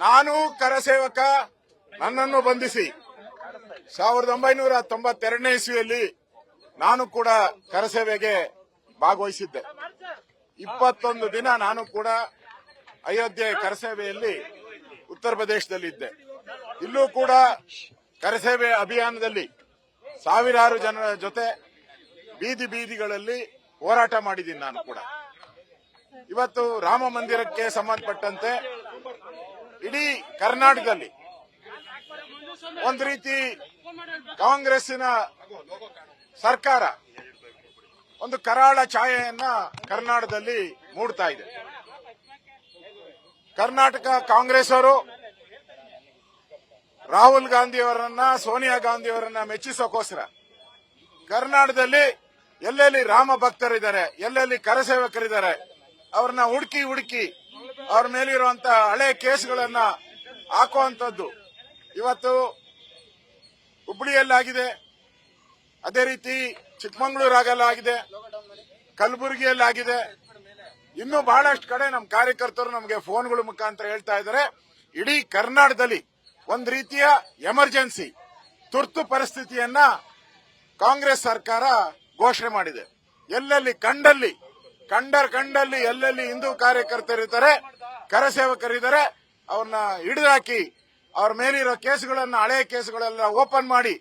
ನಾನು ಕರಸೇವಕ, ನನ್ನನ್ನು ಬಂಧಿಸಿ 1992ನೇ ಇಸ್ವಿಯಲ್ಲಿ ನಾನು ಕೂಡ ಕರಸೇವೆಗೆ ಭಾಗವಹಿಸಿದ್ದೆ. 21 ದಿನ ನಾನು ಕೂಡ ಅಯೋಧ್ಯೆ ಕರಸೇವೆಯಲ್ಲಿ ಉತ್ತರ ಪ್ರದೇಶದಲ್ಲಿದ್ದೆ. ಇಲ್ಲೂ ಕೂಡ ಕರಸೇವೆ ಅಭಿಯಾನದಲ್ಲಿ ಸಾವಿರಾರು ಜನರ ಜೊತೆ ಬೀದಿ ಬೀದಿಗಳಲ್ಲಿ ಹೋರಾಟ ಮಾಡಿದ್ದೀನಿ. ನಾನು ಕೂಡ ಇವತ್ತು ರಾಮ ಮಂದಿರಕ್ಕೆ ಸಂಬಂಧಪಟ್ಟಂತೆ ಇಡೀ ಕರ್ನಾಟಕದಲ್ಲಿ ಒಂದು ರೀತಿ ಕಾಂಗ್ರೆಸ್ಸಿನ ಸರ್ಕಾರ ಒಂದು ಕರಾಳ ಛಾಯೆಯನ್ನ ಕರ್ನಾಟಕದಲ್ಲಿ ಮೂಡ್ತಾ ಇದೆ. ಕರ್ನಾಟಕ ಕಾಂಗ್ರೆಸ್ ಅವರು ರಾಹುಲ್ ಗಾಂಧಿ ಅವರನ್ನ, ಸೋನಿಯಾ ಗಾಂಧಿ ಅವರನ್ನ ಮೆಚ್ಚಿಸೋಕೋಸ್ಕರ ಕರ್ನಾಟಕದಲ್ಲಿ ಎಲ್ಲೆಲ್ಲಿ ರಾಮ ಭಕ್ತರಿದ್ದಾರೆ, ಎಲ್ಲೆಲ್ಲಿ ಕರಸೇವಕರಿದ್ದಾರೆ, ಅವ್ರನ್ನ ಹುಡುಕಿ ಅವ್ರ ಮೇಲಿರುವಂತಹ ಹಳೆ ಕೇಸ್ಗಳನ್ನ ಹಾಕುವಂತದ್ದು ಇವತ್ತು ಹುಬ್ಬಳ್ಳಿಯಲ್ಲಾಗಿದೆ. ಅದೇ ರೀತಿ ಚಿಕ್ಕಮಗಳೂರಾಗಲಾಗಿದೆ, ಕಲಬುರಗಿಯಲ್ಲಾಗಿದೆ. ಇನ್ನೂ ಬಹಳಷ್ಟು ಕಡೆ ನಮ್ಮ ಕಾರ್ಯಕರ್ತರು ನಮಗೆ ಫೋನ್ಗಳ ಮುಖಾಂತರ ಹೇಳ್ತಾ ಇದ್ದಾರೆ, ಇಡೀ ಕರ್ನಾಟಕದಲ್ಲಿ ಒಂದು ರೀತಿಯ ಎಮರ್ಜೆನ್ಸಿ ತುರ್ತು ಪರಿಸ್ಥಿತಿಯನ್ನ ಕಾಂಗ್ರೆಸ್ ಸರ್ಕಾರ ಘೋಷಣೆ ಮಾಡಿದೆ. ಎಲ್ಲೆಲ್ಲಿ ಕಂಡಲ್ಲಿ ಎಲ್ಲೆಲ್ಲಿ ಹಿಂದೂ ಕಾರ್ಯಕರ್ತರಿದ್ದಾರೆ, ಕರಸೇವಕರಿದ್ದಾರೆ, ಅವ್ರನ್ನ ಹಿಡಿದಾಕಿ ಅವ್ರ ಮೇಲಿರೋ ಕೇಸುಗಳನ್ನ, ಹಳೆ ಕೇಸುಗಳೆಲ್ಲ ಓಪನ್ ಮಾಡಿ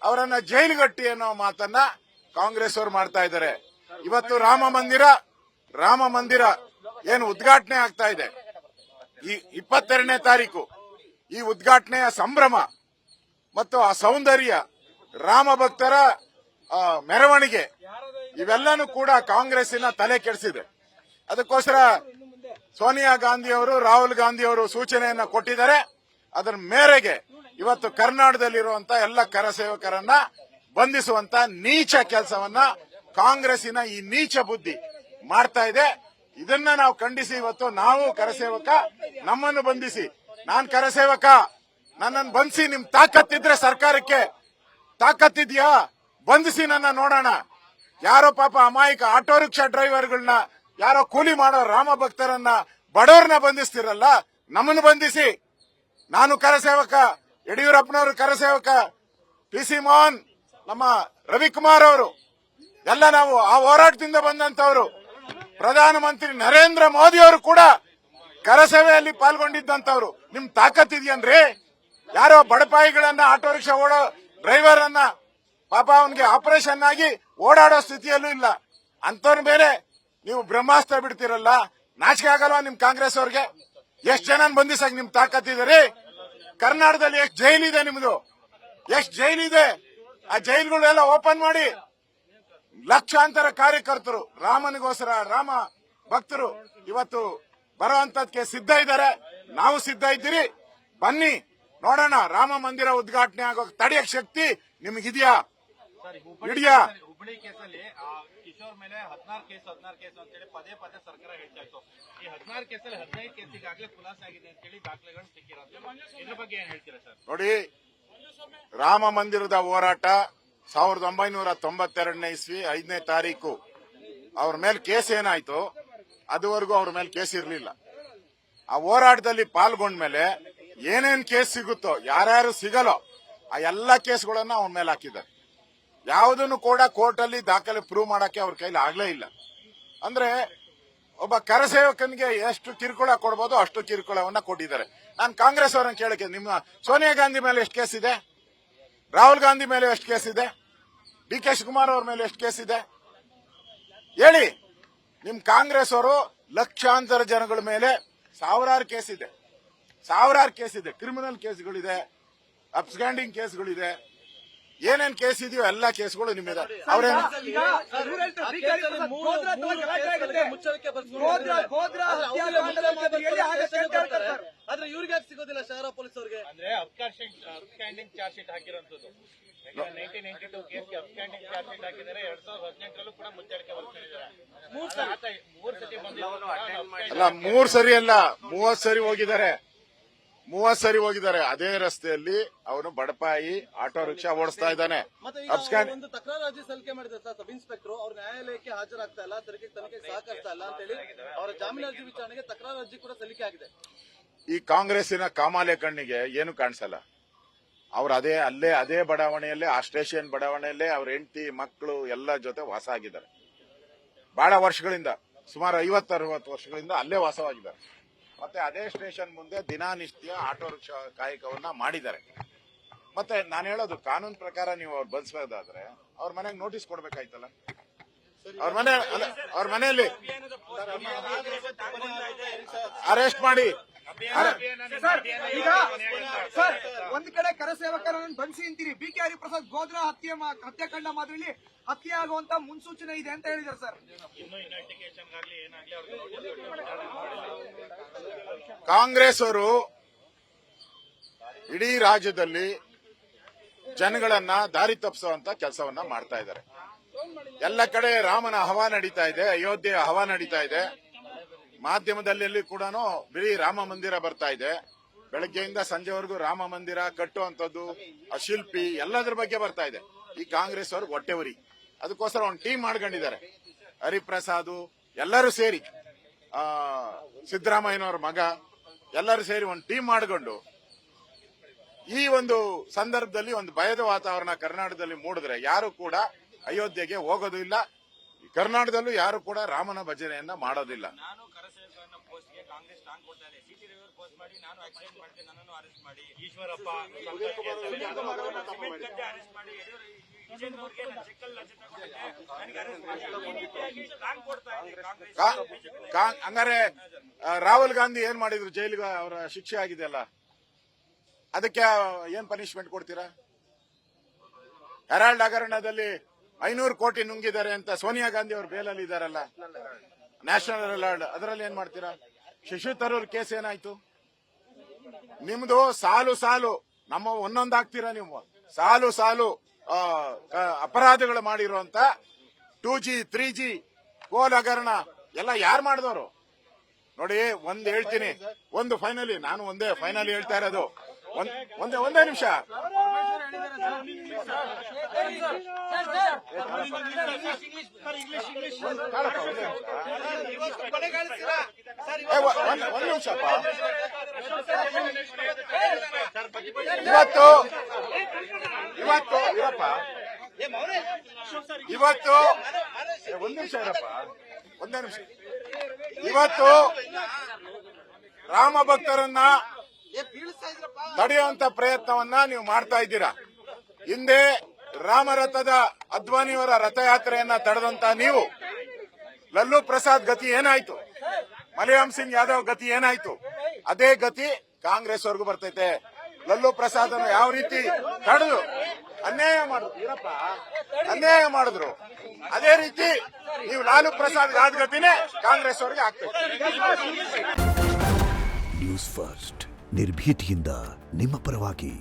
ಅವರನ್ನ ಜೈಲುಗಟ್ಟಿ ಅನ್ನೋ ಮಾತನ್ನ ಕಾಂಗ್ರೆಸ್ ಅವರು ಮಾಡ್ತಾ ಇದ್ದಾರೆ. ಇವತ್ತು ರಾಮ ಮಂದಿರ ಏನು ಉದ್ಘಾಟನೆ ಆಗ್ತಾ ಇದೆ, ಈ 22ನೇ ತಾರೀಕು ಈ ಉದ್ಘಾಟನೆಯ ಸಂಭ್ರಮ ಮತ್ತು ಆ ಸೌಂದರ್ಯ, ರಾಮ ಭಕ್ತರ ಮೆರವಣಿಗೆ ಇವೆಲ್ಲನೂ ಕೂಡ ಕಾಂಗ್ರೆಸ್ಸಿನ ತಲೆ ಕೆಡಿಸಿದೆ. ಅದಕ್ಕೋಸ್ಕರ ಸೋನಿಯಾ ಗಾಂಧಿ ಅವರು, ರಾಹುಲ್ ಗಾಂಧಿ ಅವರು ಸೂಚನೆಯನ್ನ ಕೊಟ್ಟಿದ್ದಾರೆ. ಅದರ ಮೇರೆಗೆ ಇವತ್ತು ಕರ್ನಾಟಕದಲ್ಲಿರುವಂತಹ ಎಲ್ಲ ಕರಸೇವಕರನ್ನ ಬಂಧಿಸುವಂತ ನೀಚ ಕೆಲಸವನ್ನ ಕಾಂಗ್ರೆಸ್ಸಿನ ಈ ನೀಚ ಬುದ್ಧಿ ಮಾಡ್ತಾ ಇದೆ. ಇದನ್ನ ನಾವು ಖಂಡಿಸಿ ಇವತ್ತು ನಾವು ಕರಸೇವಕ, ನಮ್ಮನ್ನು ಬಂಧಿಸಿ, ನಾನ್ ಕರಸೇವಕ, ನನ್ನನ್ನು ಬಂಧಿಸಿ, ನಿಮ್ ತಾಕತ್ತಿದ್ರೆ ಸರ್ಕಾರಕ್ಕೆ ತಾಕತ್ತಿದ್ಯಾ ಬಂಧಿಸಿ ನನ್ನ ನೋಡೋಣ. ಯಾರೋ ಪಾಪ ಅಮಾಯಕ ಆಟೋ ರಿಕ್ಷಾ ಡ್ರೈವರ್ಗಳನ್ನ, ಯಾರೋ ಕೂಲಿ ಮಾಡೋ ರಾಮ ಭಕ್ತರನ್ನ, ಬಡವರನ್ನ ಬಂಧಿಸ್ತಿರಲ್ಲ, ನಮ್ಮನ್ನು ಬಂಧಿಸಿ. ನಾನು ಕರಸೇವಕ, ಯಡಿಯೂರಪ್ಪನವರು ಕರಸೇವಕ, PC ಮೋಹನ್, ನಮ್ಮ ರವಿಕುಮಾರ್ ಅವರು ಎಲ್ಲ ನಾವು ಆ ಹೋರಾಟದಿಂದ ಬಂದಂತವರು. ಪ್ರಧಾನಮಂತ್ರಿ ನರೇಂದ್ರ ಮೋದಿ ಅವರು ಕೂಡ ಕರಸೇವೆಯಲ್ಲಿ ಪಾಲ್ಗೊಂಡಿದ್ದಂತವ್ರು. ನಿಮ್ ತಾಕತ್ತಿದ್ಯನ್ರಿ? ಯಾರೋ ಬಡಪಾಯಿಗಳನ್ನ, ಆಟೋ ರಿಕ್ಷಾ ಓಡೋ ಡ್ರೈವರ್ ಅನ್ನ ಪಾಪ ಅವನಿಗೆ ಆಪರೇಷನ್ ಆಗಿ ಓಡಾಡೋ ಸ್ಥಿತಿಯಲ್ಲೂ ಇಲ್ಲ ಅಂತವ್ರ ಮೇಲೆ ನೀವು ಬ್ರಹ್ಮಾಸ್ತ್ರ ಬಿಡ್ತಿರಲ್ಲ, ನಾಚಿಕೆ ಆಗಲ್ವಾ ನಿಮ್ ಕಾಂಗ್ರೆಸ್ ಅವ್ರಿಗೆ? ಎಷ್ಟ್ ಜನ ಬಂಧಿಸಕ್ ನಿಮ್ ತಾಕತ್ತಿದೆ? ಕರ್ನಾಟಕದಲ್ಲಿ ಎಷ್ಟು ಜೈಲಿದೆ ನಿಮ್ದು? ಎಷ್ಟು ಜೈಲಿದೆ? ಆ ಜೈಲುಗಳೆಲ್ಲ ಓಪನ್ ಮಾಡಿ. ಲಕ್ಷಾಂತರ ಕಾರ್ಯಕರ್ತರು ರಾಮನಿಗೋಸ್ಕರ, ರಾಮ ಭಕ್ತರು ಇವತ್ತು ಬರೋಂತದಕ್ಕೆ ಸಿದ್ಧ ಇದ್ದಾರೆ. ನಾವು ಸಿದ್ಧ ಇದ್ದೀರಿ. ಬನ್ನಿ ನೋಡೋಣ, ರಾಮ ಮಂದಿರ ಉದ್ಘಾಟನೆ ಆಗೋ ತಡೆಯಕ್ ಶಕ್ತಿ ನಿಮಗಿದೆಯಾ? ಹಿಡಿಯಾ? ಹುಬ್ಬಳ್ಳಿ ಕೇಸಲ್ಲಿ ಕಿಶೋರ್ ಮೇಲೆ 16 ಕೇಸು ಅಂತೇಳಿ ಪದೇ ಸರ್ಕಾರ ಹೇಳ್ತಾ ಇತ್ತು. ಈ 16 ಕೇಸಲ್ಲಿ 15 ಕೇಸ್ ಈಗಾಗಲೇ ಖುಲಾಸೆ ಆಗಿದೆ ಅಂತೇಳಿ ದಾಖಲೆಗಳು ಸಿಕ್ಕಿರೋದು. ಇದ್ರ ಬಗ್ಗೆ ಏನ್ ಹೇಳ್ತೀರಾ ಸರ್? ನೋಡಿ, ರಾಮ ಮಂದಿರದ ಹೋರಾಟ 1992ನೇ ಇಸ್ವಿ 5ನೇ ತಾರೀಕು ಅವ್ರ ಮೇಲೆ ಕೇಸ್ ಏನಾಯ್ತು, ಅದುವರೆಗೂ ಅವ್ರ ಮೇಲೆ ಕೇಸ್ ಇರಲಿಲ್ಲ. ಆ ಹೋರಾಟದಲ್ಲಿ ಪಾಲ್ಗೊಂಡ್ಮೇಲೆ ಏನೇನ್ ಕೇಸ್ ಸಿಗುತ್ತೋ, ಯಾರ್ಯಾರು ಸಿಗಲ್ಲೋ ಆ ಎಲ್ಲಾ ಕೇಸ್ಗಳನ್ನ ಅವನ ಮೇಲೆ ಹಾಕಿದ್ದಾರೆ. ಯಾವುದನ್ನು ಕೂಡ ಕೋರ್ಟ್ ಅಲ್ಲಿ ದಾಖಲೆ ಪ್ರೂವ್ ಮಾಡಕ್ಕೆ ಅವ್ರ ಕೈಲಿ ಆಗ್ಲೇ ಇಲ್ಲ. ಅಂದ್ರೆ ಒಬ್ಬ ಕರಸೇವಕನಿಗೆ ಎಷ್ಟು ಕಿರುಕುಳ ಕೊಡಬಹುದು ಅಷ್ಟು ಕಿರುಕುಳವನ್ನ ಕೊಟ್ಟಿದ್ದಾರೆ. ನಾನು ಕಾಂಗ್ರೆಸ್ ಅವರನ್ನ ಕೇಳಕ್ಕೆ, ನಿಮ್ಮ ಸೋನಿಯಾ ಗಾಂಧಿ ಮೇಲೆ ಎಷ್ಟು ಕೇಸ್ ಇದೆ? ರಾಹುಲ್ ಗಾಂಧಿ ಮೇಲೆ ಎಷ್ಟು ಕೇಸ್ ಇದೆ? DK ಶಿವಕುಮಾರ್ ಅವ್ರ ಮೇಲೆ ಎಷ್ಟು ಕೇಸ್ ಇದೆ ಹೇಳಿ? ನಿಮ್ ಕಾಂಗ್ರೆಸ್ ಅವರು ಲಕ್ಷಾಂತರ ಜನಗಳ ಮೇಲೆ ಸಾವಿರಾರು ಕೇಸ್ ಇದೆ. ಕ್ರಿಮಿನಲ್ ಕೇಸ್ಗಳಿದೆ, ಅಬ್ಸ್ಟ್ಯಾಂಡಿಂಗ್ ಕೇಸ್ಗಳಿದೆ. ಏನೇನ್ ಕೇಸ್ ಇದೆಯೋ ಎಲ್ಲಾ ಕೇಸ್ಗಳು ನಿಮ್ಮಿದೆ. ಅವ್ರೇನು ಆದ್ರೆ ಇವ್ರಿಗೆ ಸಿಗೋದಿಲ್ಲ ಶಹರ ಪೊಲೀಸ್ ಅವ್ರಿಗೆ? ಅಂದ್ರೆ ಅಬ್ಸ್ಟ್ಯಾಂಡಿಂಗ್ ಚಾರ್ಜ್ ಶೀಟ್ ಹಾಕಿರೋಂಥದ್ದು 1992 ಕೇಸ್ಗೆ ಅಬ್ಸ್ಟ್ಯಾಂಡಿಂಗ್ ಚಾರ್ಜ್ ಶೀಟ್ ಹಾಕಿದ್ದಾರೆ. 2018ರಲ್ಲೂ ಕೂಡ ಮುಚ್ಚಳಿಕೆ ಬರ್ತಿದ್ದಾರೆ. 3 ಸತಿ ಅಲ್ಲ, 3 ಸರಿ ಅಲ್ಲ, 30 ಸರಿ ಹೋಗಿದ್ದಾರೆ. 30 ಸರಿ ಹೋಗಿದ್ದಾರೆ. ಅದೇ ರಸ್ತೆಯಲ್ಲಿ ಅವನು ಬಡಪಾಯಿ ಆಟೋ ರಿಕ್ಷಾ ಓಡಿಸ್ತಾ ಇದ್ದಾನೆ. ಒಂದು ತಕರಾರು ಅರ್ಜಿ ಸಲ್ಲಿಕೆ ಮಾಡಿದ್ದಾರೆ ಸರ್ ಸಬ್ ಇನ್ಸ್ಪೆಕ್ಟರ್. ಅವ್ರ ನ್ಯಾಯಾಲಯಕ್ಕೆ ಹಾಜರಾಗ್ತಾ ಇಲ್ಲ, ತನಿಖೆಗೆ ಸಹಕರಿಸ್ತಾ ಇಲ್ಲ ಅಂತ ಹೇಳಿ ಅವರ ಜಾಮೀನು ಅರ್ಜಿ ವಿಚಾರಣೆಗೆ ತಕರಾರು ಅರ್ಜಿ ಕೂಡ ಸಲ್ಲಿಕೆ ಆಗಿದೆ. ಈ ಕಾಂಗ್ರೆಸ್ಸಿನ ಕಾಮಾಲೆ ಕಣ್ಣಿಗೆ ಏನು ಕಾಣಿಸಲ್ಲ. ಅವ್ರು ಅದೇ ಬಡಾವಣೆಯಲ್ಲೇ, ಆ ಸ್ಟೇಷನ್ ಬಡಾವಣೆಯಲ್ಲೇ ಅವ್ರ ಹೆಂಡತಿ ಮಕ್ಕಳು ಎಲ್ಲ ಜೊತೆ ವಾಸ ಆಗಿದ್ದಾರೆ. ಬಹಳ ವರ್ಷಗಳಿಂದ, ಸುಮಾರು 50-60 ವರ್ಷಗಳಿಂದ ಅಲ್ಲೇ ವಾಸವಾಗಿದ್ದಾರೆ. ಮತ್ತೆ ಅದೇ ಸ್ಟೇಷನ್ ಮುಂದೆ ದಿನನಿತ್ಯ ಆಟೋ ರಿಕ್ಷಾ ಕಾಯಕವನ್ನ ಮಾಡಿದ್ದಾರೆ. ಮತ್ತೆ ನಾನು ಹೇಳೋದು, ಕಾನೂನು ಪ್ರಕಾರ ನೀವು ಅವ್ರು ಬಂಧಿಸೋದಾದ್ರೆ ಅವ್ರ ಮನೆಗೆ ನೋಟಿಸ್ ಕೊಡ್ಬೇಕಾಯ್ತಲ್ಲ. ಅವ್ರ ಮನೆಯಲ್ಲಿ ಅರೆಸ್ಟ್ ಮಾಡಿ. ಈಗ ಸರ್, ಒಂದ್ ಕಡೆ ಕರಸೇವಕರನ್ನು ಬಂಧಿಸಿ ಅಂತೀರಿ, BK ಹರಿಪ್ರಸಾದ್ ಗೋಧ್ರಾ ಹತ್ಯಾಕಾಂಡ ಮಾದರಿಯಲ್ಲಿ ಹತ್ಯೆ ಆಗುವಂತ ಮುನ್ಸೂಚನೆ ಇದೆ ಅಂತ ಹೇಳಿದ್ದಾರೆ ಸರ್. ಕಾಂಗ್ರೆಸ್ ಅವರು ಇಡೀ ರಾಜ್ಯದಲ್ಲಿ ಜನಗಳನ್ನ ದಾರಿ ತಪ್ಪಿಸುವಂತ ಕೆಲಸವನ್ನ ಮಾಡ್ತಾ ಇದ್ದಾರೆ. ಎಲ್ಲ ಕಡೆ ರಾಮನ ಹವಾ ನಡೀತಾ ಇದೆ, ಅಯೋಧ್ಯೆಯ ಹವಾ ನಡೀತಾ ಇದೆ. ಮಾಧ್ಯಮದಲ್ಲಿ ಕೂಡ ಬರೀ ರಾಮ ಮಂದಿರ ಬರ್ತಾ ಇದೆ. ಬೆಳಗ್ಗೆಯಿಂದ ಸಂಜೆವರೆಗೂ ರಾಮ ಮಂದಿರ ಕಟ್ಟುವಂಥದ್ದು, ಆ ಶಿಲ್ಪಿ ಎಲ್ಲದ್ರ ಬಗ್ಗೆ ಬರ್ತಾ ಇದೆ. ಈ ಕಾಂಗ್ರೆಸ್ ಅವ್ರಿಗೆ ಹೊಟ್ಟೆವರಿ. ಅದಕ್ಕೋಸ್ಕರ ಒಂದು ಟೀಮ್ ಮಾಡ್ಕೊಂಡಿದ್ದಾರೆ. ಹರಿಪ್ರಸಾದ್ ಎಲ್ಲರೂ ಸೇರಿ, ಸಿದ್ದರಾಮಯ್ಯನವ್ರ ಮಗ ಎಲ್ಲರೂ ಸೇರಿ ಒಂದು ಟೀಮ್ ಮಾಡಿಕೊಂಡು ಈ ಒಂದು ಸಂದರ್ಭದಲ್ಲಿ ಒಂದು ಭಯದ ವಾತಾವರಣ ಕರ್ನಾಟಕದಲ್ಲಿ ಮೂಡಿದ್ರೆ ಯಾರು ಕೂಡ ಅಯೋಧ್ಯೆಗೆ ಹೋಗೋದು ಇಲ್ಲ. ಕರ್ನಾಟಕದಲ್ಲೂ ಯಾರು ಕೂಡ ರಾಮನ ಭಜನೆಯನ್ನ ಮಾಡೋದಿಲ್ಲ. ನಾನು ಕರಸೇವಕರನ್ನ ಪೋಸ್ಟ್ಗೆ ಕಾಂಗ್ರೆಸ್ ಟಾಂಗ್ ಕೊಡ್ತಾ ಇದೆ. ಸಿಟಿ ರಿವರ್ ಪೋಸ್ಟ್ ಮಾಡಿ ನಾನು ಆಕ್ಸಿಡೆಂಟ್ ಮಾಡಿದೆ, ನನ್ನನ್ನು ಅರೆಸ್ಟ್ ಮಾಡಿ. ಈಶ್ವರಪ್ಪ ಸಿಮೆಂಟ್ ಗದ್ದೆ ಅರೆಸ್ಟ್ ಮಾಡಿ. ವಿಜೇಂದ್ರ ಅವ್ರಿಗೆ ನಾನು ಚೆಕ್ಕಲ್ಲಿ ಲಂಚ ತಗೊಂಡಿದ್ದೆ, ನನಗೆ ಅರೆಸ್ಟ್ ಮಾಡಿ. ಈ ರೀತಿಯಾಗಿ ಟಾಂಗ್ ಕೊಡ್ತಾ ಇದೆ ಕಾಂಗ್ರೆಸ್. ಹಂಗಾರೆ ರಾಹುಲ್ ಗಾಂಧಿ ಏನ್ ಮಾಡಿದ್ರು? ಜೈಲಿಗೆ ಅವರ ಶಿಕ್ಷೆ ಆಗಿದೆಯಲ್ಲ, ಅದಕ್ಕೆ ಏನ್ ಪನಿಷ್ಮೆಂಟ್ ಕೊಡ್ತೀರಾ? ಹೆರಾಲ್ಡ್ ಹಗರಣದಲ್ಲಿ 500 ಕೋಟಿ ನುಂಗಿದ್ದಾರೆ ಅಂತ ಸೋನಿಯಾ ಗಾಂಧಿ ಅವರು ಬೇಲಲ್ಲಿ ಇದಾರಲ್ಲ, ನ್ಯಾಷನಲ್ ಹೆರಾಲ್ಡ್, ಅದರಲ್ಲಿ ಏನ್ ಮಾಡ್ತೀರಾ? ಶಶಿ ತರೂರ್ ಕೇಸ್ ಏನಾಯ್ತು? ನಿಮ್ದು ಸಾಲು ನಮ್ಮ ಒಂದೊಂದಾಗ್ತೀರಾ ನೀವು. ಸಾಲು ಅಪರಾಧಗಳು ಮಾಡಿರುವಂತ 2G 3G ಕೋಲ್ ಹಗರಣ ಎಲ್ಲ ಯಾರು ಮಾಡಿದವರು ನೋಡಿ. ಒಂದ್ ಹೇಳ್ತೀನಿ, ನಾನು ಒಂದೇ ಫೈನಲಿ ಹೇಳ್ತಾ ಇರೋದು. ಒಂದೇ ನಿಮಿಷ. ಒಂದ್ ನಿಮಿಷಪ್ಪ. ಇವತ್ತು ಒಂದ್ ನಿಮಿಷ ಇರಪ್ಪ, ಒಂದೇ ನಿಮಿಷ. ಇವತ್ತು ರಾಮ ಭಕ್ತರನ್ನ ತಡೆಯುವಂತ ಪ್ರಯತ್ನವನ್ನ ನೀವು ಮಾಡ್ತಾ ಇದ್ದೀರಾ. ಹಿಂದೆ ರಾಮರಥದ ಅದ್ವಾನಿಯವರ ರಥಯಾತ್ರೆಯನ್ನ ತಡೆದಂತ ನೀವು, ಲಲ್ಲೂ ಪ್ರಸಾದ್ ಗತಿ ಏನಾಯ್ತು? ಮಲಯಾಮ್ ಸಿಂಗ್ ಯಾದವ್ ಗತಿ ಏನಾಯ್ತು? ಅದೇ ಗತಿ ಕಾಂಗ್ರೆಸ್ ವರ್ಗೂ ಬರ್ತೈತೆ. ಲಲ್ಲೂ ಪ್ರಸಾದ್ ಅನ್ನು ಯಾವ ರೀತಿ ತಡೆದು ಅನ್ಯಾಯ ಮಾಡಿದ್ರು, ಅದೇ ರೀತಿ ನೀವು ಲಾಲು ಪ್ರಸಾದ್ ಆದ ಗತಿನೇ ಕಾಂಗ್ರೆಸ್ ಅವ್ರಿಗೆ ಆಗ್ತದೆ. ನ್ಯೂಸ್ ಫಸ್ಟ್, ನಿರ್ಭೀತಿಯಿಂದ ನಿಮ್ಮ ಪರವಾಗಿ.